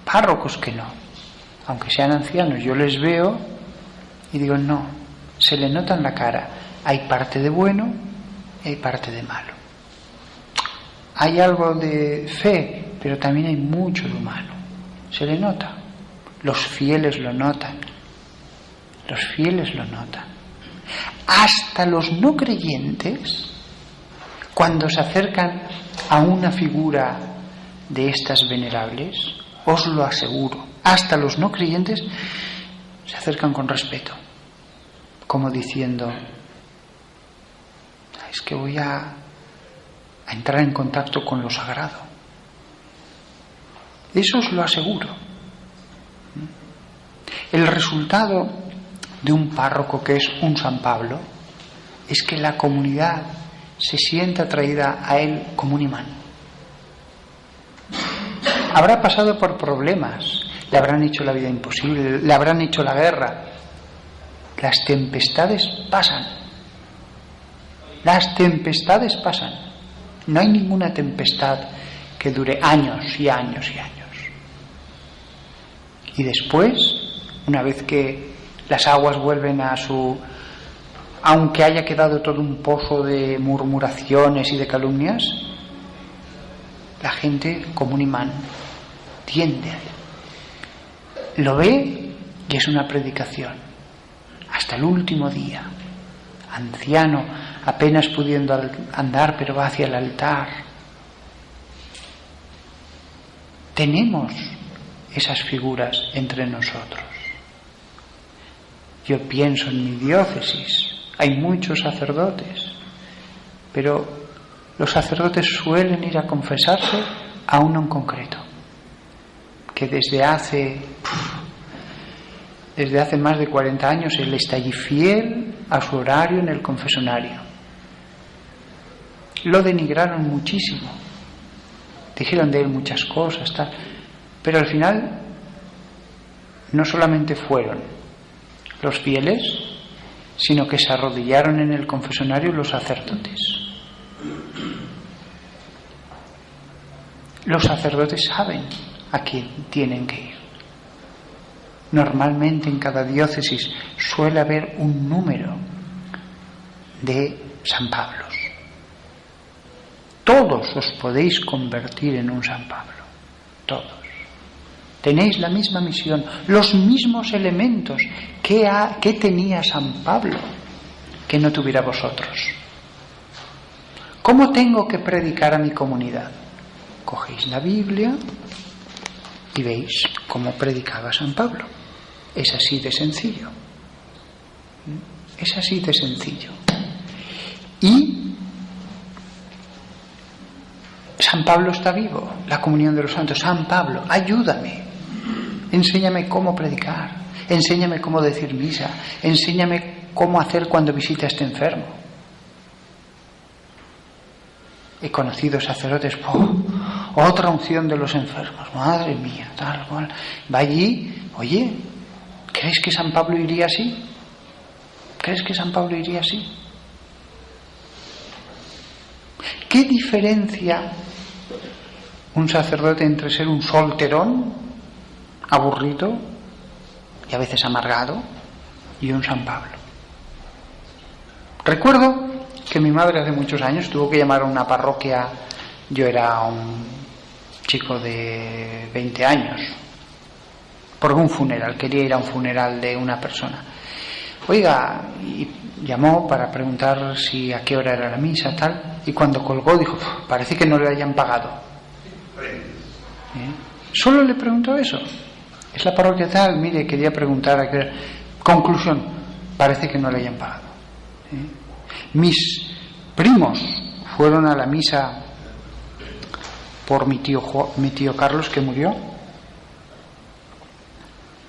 párrocos que no, aunque sean ancianos, yo les veo y digo, no, se le nota en la cara, hay parte de bueno y hay parte de malo. Hay algo de fe, pero también hay mucho de humano, se le nota. Los fieles lo notan. Hasta los no creyentes, cuando se acercan a una figura de estas venerables, os lo aseguro, hasta los no creyentes se acercan con respeto, como diciendo, es que voy a entrar en contacto con lo sagrado. Eso os lo aseguro. El resultado de un párroco que es un San Pablo es que la comunidad se siente atraída a él como un imán. Habrá pasado por problemas, le habrán hecho la vida imposible, le habrán hecho la guerra. Las tempestades pasan. No hay ninguna tempestad que dure años y años y años. Y después, una vez que las aguas vuelven a su... Aunque haya quedado todo un pozo de murmuraciones y de calumnias, la gente, como un imán, tiende a él. Lo ve y es una predicación. Hasta el último día. Anciano, apenas pudiendo andar, pero va hacia el altar. Tenemos esas figuras entre nosotros. Yo pienso en mi diócesis, hay muchos sacerdotes, pero los sacerdotes suelen ir a confesarse a uno en concreto, que desde hace más de 40 años él está allí fiel a su horario en el confesionario. Lo denigraron muchísimo, dijeron de él muchas cosas, tal, pero al final no solamente fueron los fieles, sino que se arrodillaron en el confesionario los sacerdotes. Los sacerdotes saben a quién tienen que ir. Normalmente en cada diócesis suele haber un número de San Pablos. Todos os podéis convertir en un San Pablo, todos. Tenéis la misma misión, los mismos elementos que tenía San Pablo, que no tuviera vosotros. ¿Cómo tengo que predicar a mi comunidad? Cogéis la Biblia y veis cómo predicaba San Pablo. Es así de sencillo. Es así de sencillo. Y San Pablo está vivo, la comunión de los santos. San Pablo, ayúdame, enséñame cómo predicar, enséñame cómo decir misa, enséñame cómo hacer cuando visita a este enfermo. He conocido sacerdotes, otra unción de los enfermos, madre mía, tal cual. Va allí, oye, ¿crees que San Pablo iría así? ¿Crees que San Pablo iría así? ¿Qué diferencia un sacerdote entre ser un solterón, aburrido y a veces amargado, y un San Pablo? Recuerdo que mi madre hace muchos años tuvo que llamar a una parroquia. Yo era un chico de 20 años, por un funeral, quería ir a un funeral de una persona. Oiga, y llamó para preguntar a qué hora era la misa, tal, y cuando colgó dijo, parece que no le hayan pagado. Solo le preguntó eso. Es la parroquia tal, mire, quería preguntar a qué hora. Conclusión, parece que no le hayan pagado. Mis primos fueron a la misa por mi tío Carlos, que murió.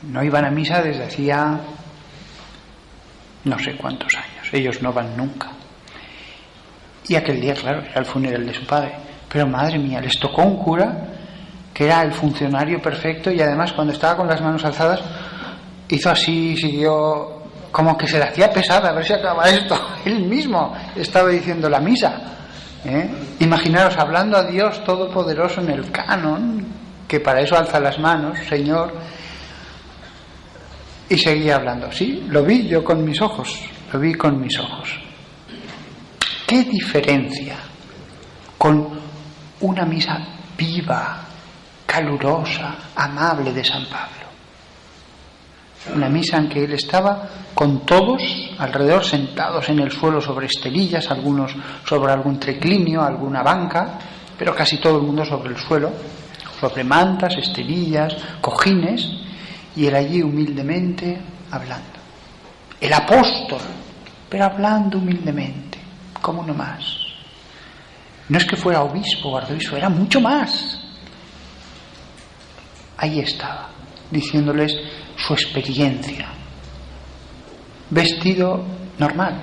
No iban a misa desde hacía no sé cuántos años. Ellos no van nunca. Y aquel día, claro, era el funeral de su padre. Pero madre mía, les tocó un cura que era el funcionario perfecto, y además cuando estaba con las manos alzadas hizo así, siguió como que se le hacía pesada a ver si acaba esto. Él mismo estaba diciendo la misa. Imaginaros, hablando a Dios Todopoderoso en el canon, que para eso alza las manos, Señor, y seguía hablando. Sí, lo vi yo con mis ojos, lo vi con mis ojos. ¿Qué diferencia con una misa viva, calurosa, amable de San Pablo? Una misa en que él estaba con todos alrededor, sentados en el suelo sobre esterillas, algunos sobre algún triclinio, alguna banca, pero casi todo el mundo sobre el suelo, sobre mantas, esterillas, cojines, y él allí humildemente hablando. El apóstol, pero hablando humildemente, como uno más. No es que fuera obispo o arzobispo, era mucho más. Ahí estaba, diciéndoles su experiencia. Vestido normal,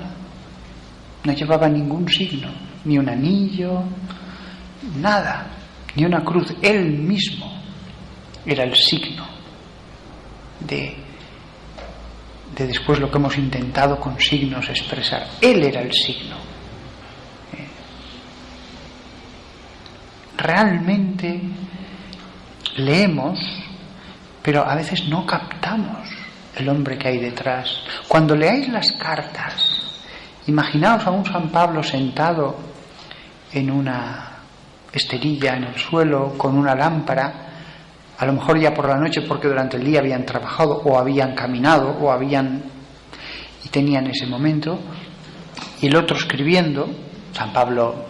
no llevaba ningún signo, ni un anillo, nada, ni una cruz. Él mismo era el signo de después lo que hemos intentado con signos expresar. Él era el signo. Realmente leemos, pero a veces no captamos el hombre que hay detrás. Cuando leáis las cartas, imaginaos a un San Pablo sentado en una esterilla en el suelo con una lámpara, a lo mejor ya por la noche, porque durante el día habían trabajado o habían caminado y tenían ese momento, y el otro escribiendo. San Pablo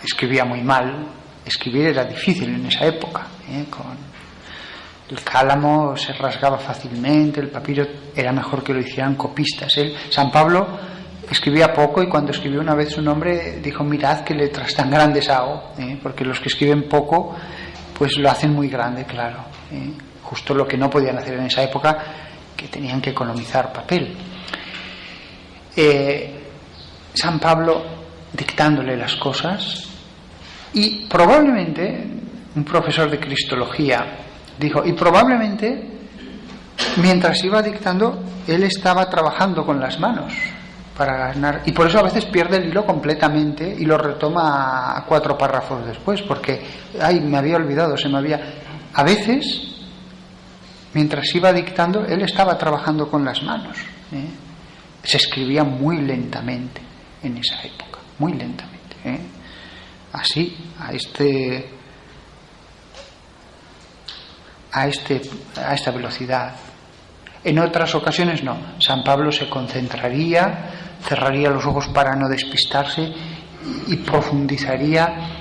escribía muy mal, escribir era difícil en esa época, con el cálamo se rasgaba fácilmente, el papiro era mejor que lo hicieran copistas. San Pablo escribía poco, y cuando escribió una vez su nombre dijo, mirad qué letras tan grandes hago, porque los que escriben poco pues lo hacen muy grande, claro, justo lo que no podían hacer en esa época, que tenían que economizar papel. San Pablo dictándole las cosas, y probablemente un profesor de cristología dijo, y probablemente mientras iba dictando él estaba trabajando con las manos para ganar, y por eso a veces pierde el hilo completamente y lo retoma a 4 párrafos después, porque me había olvidado, a veces mientras iba dictando, él estaba trabajando con las manos. Se escribía muy lentamente en esa época, muy lentamente. Así, a esta velocidad. En otras ocasiones no. San Pablo se concentraría, cerraría los ojos para no despistarse y profundizaría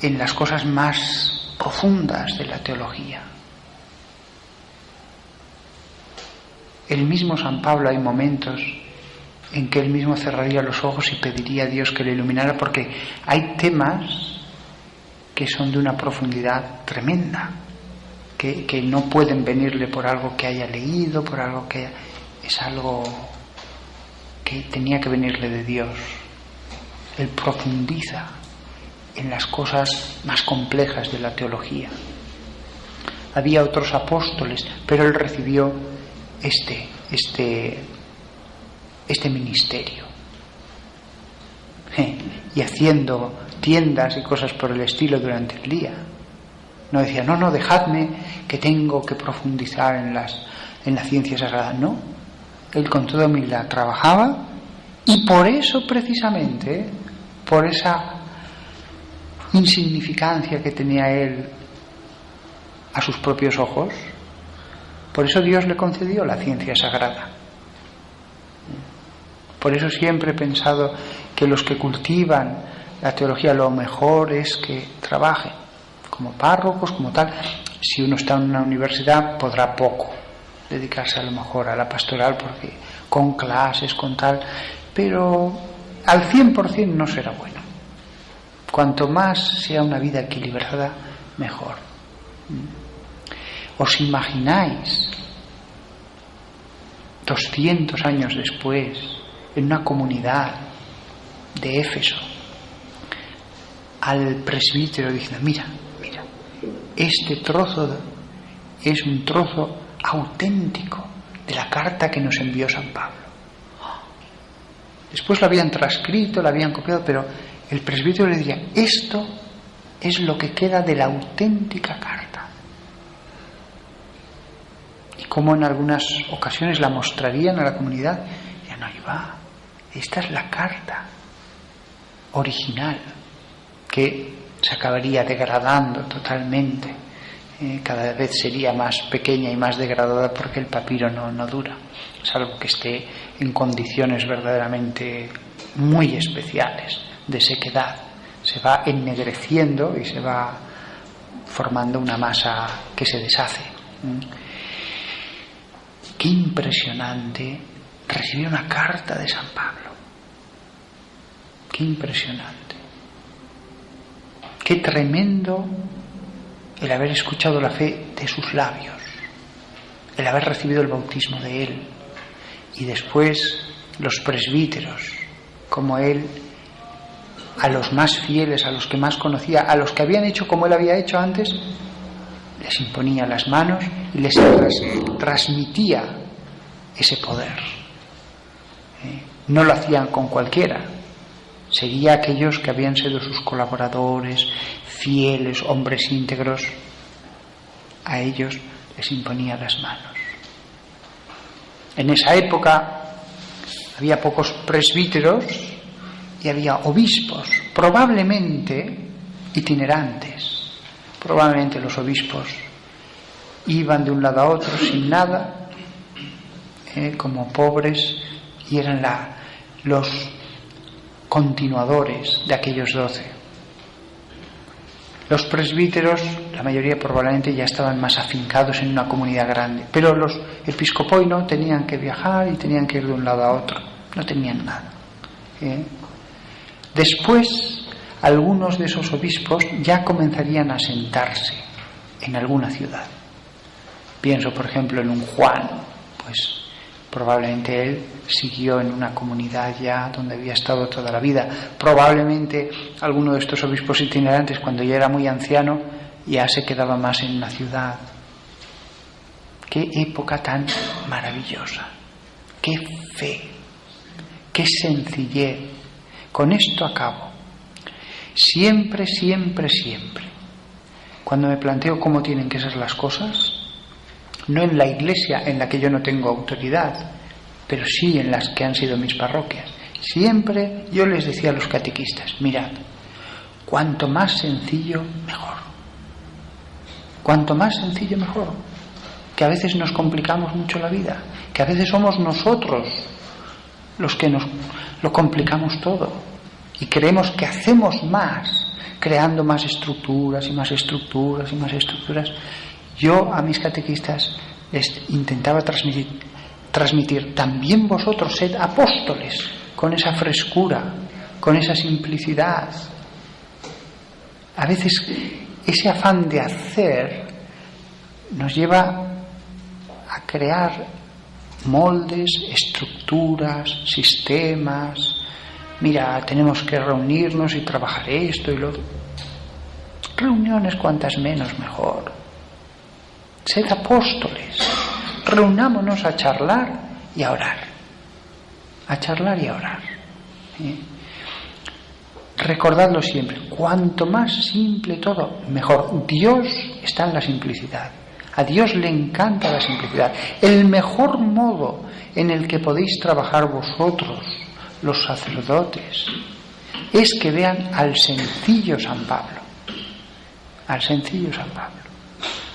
en las cosas más profundas de la teología. El mismo San Pablo, hay momentos en que él mismo cerraría los ojos y pediría a Dios que le iluminara, porque hay temas que son de una profundidad tremenda, que no pueden venirle por algo que haya leído, por algo que es algo que tenía que venirle de Dios. Él profundiza en las cosas más complejas de la teología. Había otros apóstoles, pero él recibió este ministerio. Y haciendo tiendas y cosas por el estilo durante el día. No decía, no, dejadme que tengo que profundizar en la ciencia sagrada. No, él con toda humildad trabajaba, y por eso precisamente, por esa insignificancia que tenía él a sus propios ojos, por eso Dios le concedió la ciencia sagrada. Por eso siempre he pensado que los que cultivan la teología, lo mejor es que trabajen como párrocos, como tal. Si uno está en una universidad, podrá poco dedicarse a lo mejor a la pastoral, porque con clases, con tal, pero al 100% no será bueno. Cuanto más sea una vida equilibrada, mejor. ¿Os imagináis 200 años después, en una comunidad de Éfeso, al presbítero diciendo, mira, este trozo es un trozo auténtico de la carta que nos envió San Pablo? Después lo habían transcrito, lo habían copiado, pero el presbítero le diría, esto es lo que queda de la auténtica carta. Y como en algunas ocasiones la mostrarían a la comunidad, ya no, ahí va, esta es la carta original, que se acabaría degradando totalmente, cada vez sería más pequeña y más degradada, porque el papiro no dura, salvo que esté en condiciones verdaderamente muy especiales de sequedad. Se va ennegreciendo y se va formando una masa que se deshace. Qué impresionante recibir una carta de San Pablo. Qué impresionante. Qué tremendo el haber escuchado la fe de sus labios, el haber recibido el bautismo de él, y después los presbíteros, como él, a los más fieles, a los que más conocía, a los que habían hecho como él había hecho antes, les imponía las manos y les transmitía ese poder. No lo hacían con cualquiera. Sería aquellos que habían sido sus colaboradores, fieles, hombres íntegros. A ellos les imponía las manos. En esa época había pocos presbíteros y había obispos, probablemente itinerantes. Probablemente los obispos iban de un lado a otro sin nada, como pobres, y eran los continuadores de aquellos 12. Los presbíteros, la mayoría probablemente ya estaban más afincados en una comunidad grande, pero los episcopoi no, tenían que viajar y tenían que ir de un lado a otro, no tenían nada. Después, algunos de esos obispos ya comenzarían a sentarse en alguna ciudad. Pienso, por ejemplo, en un Juan, pues probablemente él siguió en una comunidad ya donde había estado toda la vida. Probablemente alguno de estos obispos itinerantes, cuando ya era muy anciano, ya se quedaba más en una ciudad. Qué época tan maravillosa, qué fe, qué sencillez. Con esto acabo. Siempre, siempre, siempre, cuando me planteo cómo tienen que ser las cosas, no en la iglesia en la que yo no tengo autoridad, pero sí en las que han sido mis parroquias. Siempre yo les decía a los catequistas, mirad, cuanto más sencillo, mejor. Cuanto más sencillo, mejor. Que a veces nos complicamos mucho la vida, que a veces somos nosotros los que nos lo complicamos todo y creemos que hacemos más, creando más estructuras y más estructuras y más estructuras. Yo a mis catequistas les intentaba transmitir, también vosotros sed apóstoles, con esa frescura, con esa simplicidad. A veces ese afán de hacer nos lleva a crear moldes, estructuras, sistemas. Mira, tenemos que reunirnos y trabajar esto y lo otro. Reuniones cuantas menos mejor. Sed apóstoles. Reunámonos a charlar y a orar. A charlar y a orar. Recordadlo siempre. Cuanto más simple todo, mejor. Dios está en la simplicidad. A Dios le encanta la simplicidad. El mejor modo en el que podéis trabajar vosotros, los sacerdotes, es que vean al sencillo San Pablo. Al sencillo San Pablo.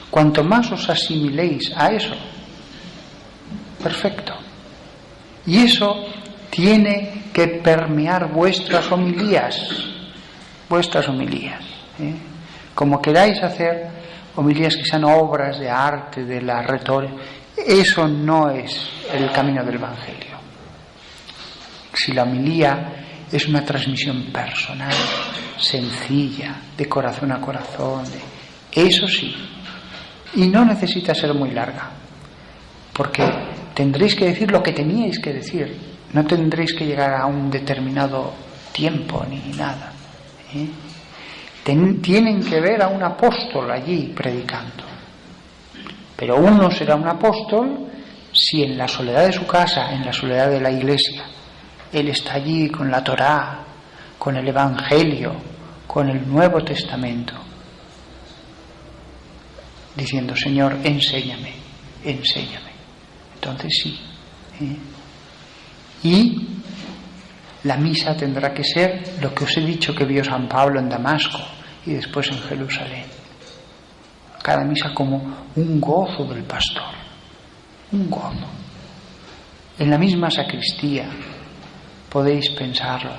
Cuanto más os asimiléis a eso, perfecto. Y eso tiene que permear vuestras homilías. Vuestras homilías. Como queráis hacer homilías que sean obras de arte, de la retórica, eso no es el camino del Evangelio. Si la homilía es una transmisión personal, sencilla, de corazón a corazón, eso sí, y no necesita ser muy larga, porque tendréis que decir lo que teníais que decir, no tendréis que llegar a un determinado tiempo ni nada. Tienen que ver a un apóstol allí predicando, pero uno será un apóstol si en la soledad de su casa, en la soledad de la iglesia, él está allí con la Torá, con el Evangelio, con el Nuevo Testamento, diciendo, Señor, enséñame, enséñame. Entonces sí. Y la misa tendrá que ser lo que os he dicho que vio San Pablo en Damasco y después en Jerusalén. Cada misa como un gozo del pastor, un gozo. En la misma sacristía podéis pensarlo,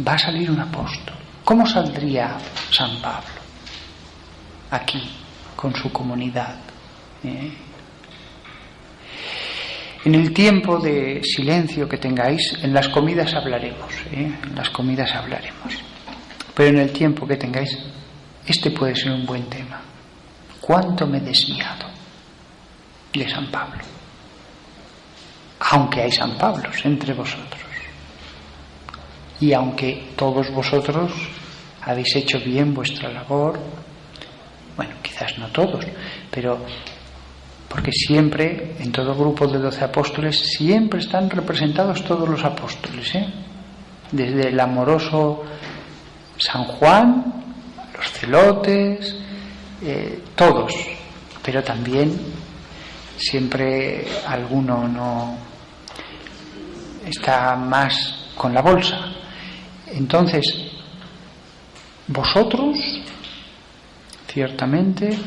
va a salir un apóstol. ¿Cómo saldría San Pablo? Aquí, con su comunidad. En el tiempo de silencio que tengáis, en las comidas hablaremos, en las comidas hablaremos. Pero en el tiempo que tengáis, este puede ser un buen tema. ¿Cuánto me he desviado de San Pablo? Aunque hay San Pablos entre vosotros. Y aunque todos vosotros habéis hecho bien vuestra labor, bueno, quizás no todos, pero porque siempre, en todo grupo de 12 apóstoles, siempre están representados todos los apóstoles, desde el amoroso San Juan, los celotes, todos, pero también siempre alguno no está más con la bolsa. Entonces, vosotros, ciertamente,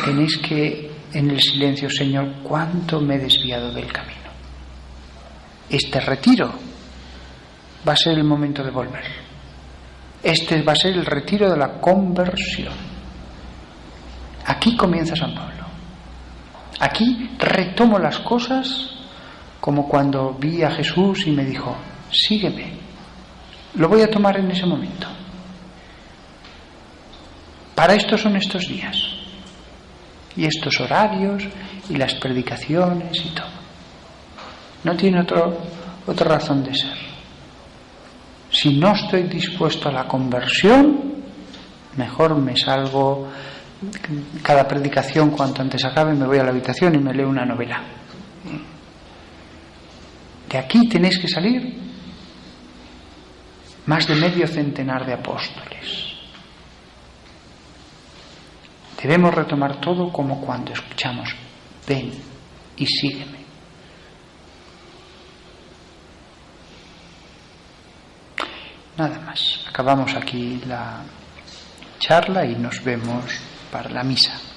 tenéis que, en el silencio, Señor, cuánto me he desviado del camino. Este retiro va a ser el momento de volver. Este va a ser el retiro de la conversión. Aquí comienza San Pablo. Aquí retomo las cosas como cuando vi a Jesús y me dijo, sígueme. Lo voy a tomar en ese momento. Para esto son estos días. Y estos horarios y las predicaciones y todo. No tiene otra razón de ser. Si no estoy dispuesto a la conversión, mejor me salgo. Cada predicación, cuanto antes acabe, me voy a la habitación y me leo una novela. De aquí tenéis que salir más de medio centenar de apóstoles. Debemos retomar todo como cuando escuchamos: ven y sígueme. Nada más. Acabamos aquí la charla y nos vemos para la misa.